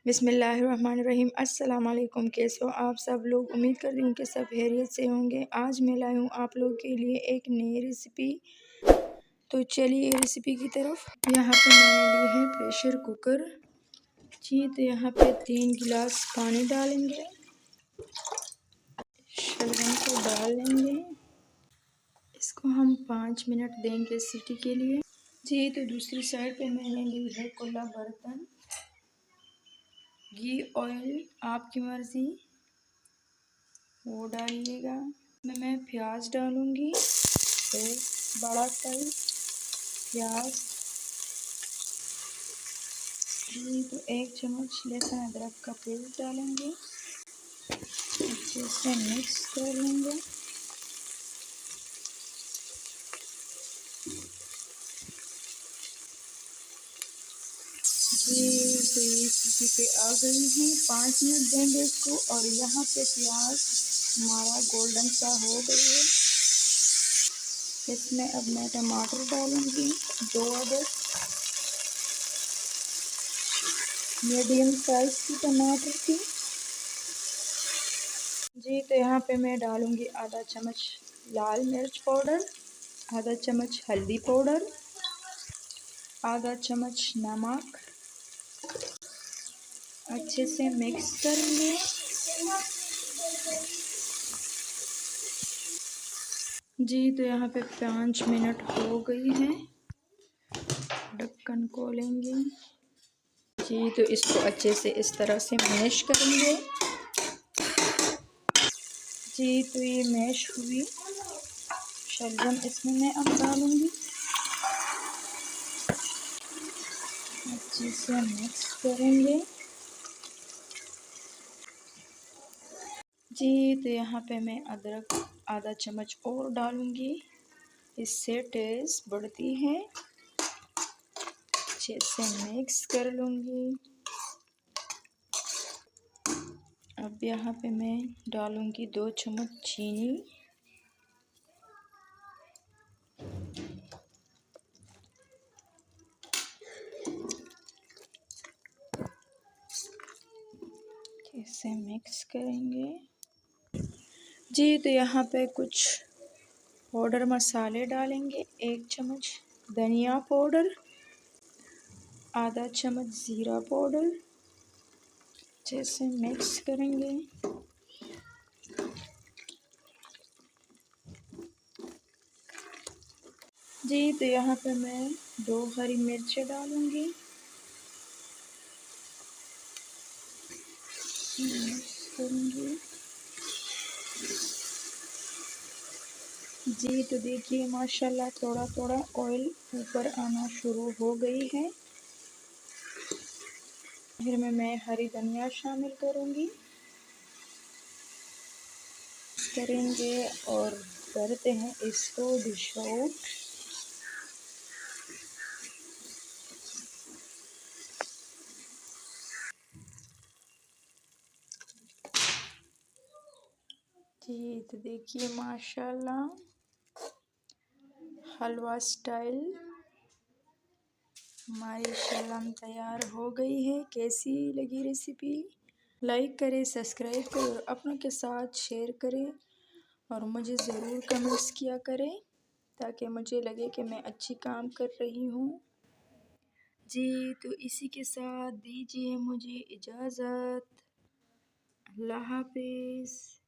बिस्मिल्लाहिर्रहमानिर्रहीम। अस्सलाम वालेकुम। कैसे हो आप सब लोग? उम्मीद करती हूँ कि सब खैरियत से होंगे। आज मैं लाई हूँ आप लोगों के लिए एक नई रेसिपी। तो चलिए रेसिपी की तरफ। यहाँ पे मैंने ली है प्रेशर कुकर। जी, तो यहाँ पे 3 गिलास पानी डालेंगे, शलगम को डाल लेंगे, इसको हम 5 मिनट देंगे सीटी के लिए। जी, तो दूसरी साइड पे मैंने ली है खुला बर्तन। घी ऑयल आपकी मर्ज़ी, वो डालिएगा। मैं प्याज डालूँगी, एक बड़ा साइज प्याज। जी, तो 1 चम्मच लहसुन अदरक का पेस्ट डालेंगे, अच्छे से मिक्स कर लेंगे। जी, तो ये सीटी पे आ गई हैं। 5 मिनट देंगे इसको। और यहाँ पे प्याज हमारा गोल्डन सा हो गई है। इसमें अब मैं टमाटर डालूँगी, 2 अदर मीडियम साइज की टमाटर थी। जी, तो यहाँ पे मैं डालूँगी आधा चम्मच लाल मिर्च पाउडर, आधा चम्मच हल्दी पाउडर, आधा चम्मच नमक। अच्छे से मिक्स करेंगे। जी, तो यहाँ पे 5 मिनट हो गई हैं। ढक्कन खोलेंगे। जी, तो इसको अच्छे से इस तरह से मैश करेंगे। जी, तो ये मैश हुई। शलगम इसमें मैं अब डालूँगी, अच्छे से मिक्स करेंगे। जी, तो यहाँ पे मैं अदरक आधा चम्मच और डालूँगी, इससे टेस्ट बढ़ती है। अच्छे से मिक्स कर लूँगी। अब यहाँ पे मैं डालूँगी 2 चम्मच चीनी। इसे मिक्स करेंगे। जी, तो यहाँ पे कुछ पाउडर मसाले डालेंगे। 1 चम्मच धनिया पाउडर, आधा चम्मच ज़ीरा पाउडर। अच्छे से मिक्स करेंगे। जी, तो यहाँ पे मैं 2 हरी मिर्चें डालूँगी। मिक्स करूँगी। जी, तो देखिए माशाल्लाह थोड़ा थोड़ा ऑयल ऊपर आना शुरू हो गई है। फिर मैं हरी धनिया शामिल करूँगी, करेंगे और करते हैं इसको डिश आउट। जी, तो देखिए माशाल्लाह हलवा स्टाइल हमारी शलगम तैयार हो गई है। कैसी लगी रेसिपी? लाइक करें, सब्सक्राइब करें और अपनों के साथ शेयर करें और मुझे ज़रूर कमेंट्स किया करें ताकि मुझे लगे कि मैं अच्छी काम कर रही हूँ। जी, तो इसी के साथ दीजिए मुझे इजाज़त। अल्लाह हाफ़िज़।